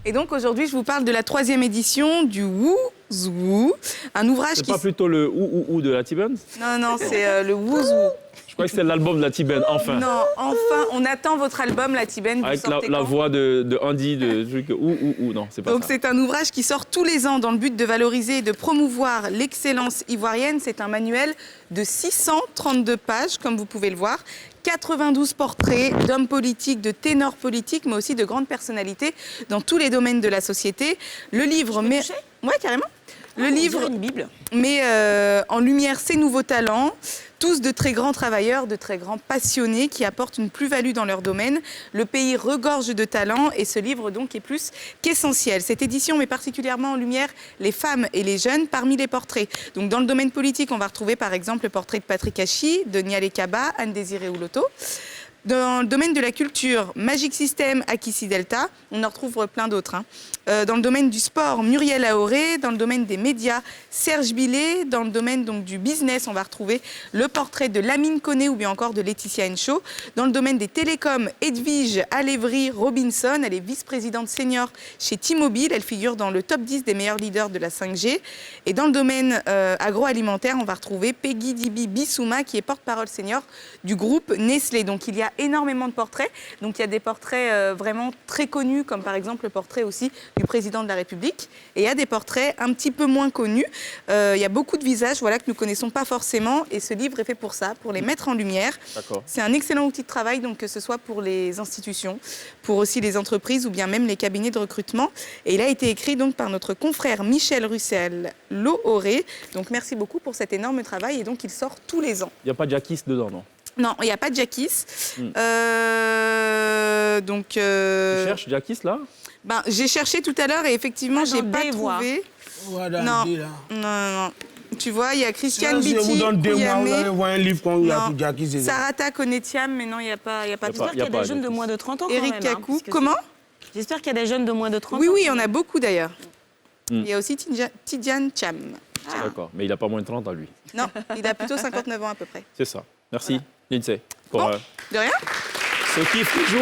Et donc aujourd'hui, je vous parle de la 3e édition du Wouzou, un ouvrage C'est pas plutôt le ou de la T-Band? Non, c'est le Wouzou. Je crois que c'est l'album de la T-Band, enfin. Non, enfin, on attend votre album, la T-Band. Avec la voix de Andy, de truc ou, non, c'est pas Donc ça. c'est un ouvrage qui sort tous les ans dans le but de valoriser et de promouvoir l'excellence ivoirienne. C'est un manuel de 632 pages, comme vous pouvez le voir. 92 portraits d'hommes politiques, de ténors politiques, mais aussi de grandes personnalités dans tous les domaines de la société. Le livre met... Ouais, carrément. Le livre une Bible. met en lumière ces nouveaux talents, tous de très grands travailleurs, de très grands passionnés qui apportent une plus-value dans leur domaine. Le pays regorge de talents et ce livre donc est plus qu'essentiel. Cette édition met particulièrement en lumière les femmes et les jeunes parmi les portraits. Donc dans le domaine politique, on va retrouver par exemple le portrait de Patrick Hachi, de Nialé Kaba, Anne-Désirée Ouloto. Dans le domaine de la culture, Magic System, Akissi Delta, on en retrouve plein d'autres. Dans le domaine du sport, Muriel Aoré. Dans le domaine des médias, Serge Billet. Dans le domaine donc, du business, on va retrouver le portrait de Lamine Koné ou bien encore de Laetitia Encho. Dans le domaine des télécoms, Edwige Alévry Robinson. Elle est vice-présidente senior chez T-Mobile. Elle figure dans le top 10 des meilleurs leaders de la 5G. Et dans le domaine agroalimentaire, on va retrouver Peggy Dibi Bissouma, qui est porte-parole senior du groupe Nestlé. Donc il y a énormément de portraits. Donc il y a des portraits vraiment très connus, comme par exemple le portrait aussi du président de la République. Et il y a des portraits un petit peu moins connus. Il y a beaucoup de visages que nous ne connaissons pas forcément. Et ce livre est fait pour ça, pour les mettre en lumière. C'est un excellent outil de travail, donc, que ce soit pour les institutions, pour aussi les entreprises ou bien même les cabinets de recrutement. Et il a été écrit donc, par notre confrère Michel Russell-Looré. Donc merci beaucoup pour cet énorme travail. Et donc il sort tous les ans. Il n'y a pas de Jackies dedans, non? Non, il n'y a pas de Jackies. Tu cherches Jackies, là? J'ai cherché tout à l'heure et effectivement, je n'ai pas trouvé. Voilà, non. Tu vois, il y a Christiane Si je vous Biti, donne 2 mois, vous Kouyaté. allez voir un livre qu'on a tout Jackie. Sarata Konetiam, mais non, il n'y a pas. J'espère qu'il y a des jeunes de moins de 30 ans quand Eric même. Kakou. Comment? J'espère qu'il y a des jeunes de moins de 30 ans. Oui, il y en a beaucoup d'ailleurs. Il y a aussi Tidjane Cham. D'accord, mais il n'a pas moins de 30 ans, lui. Non, il a plutôt 59 ans à peu près. C'est ça. Merci, Lindsay. Bon, de rien. Ce kiff du jour.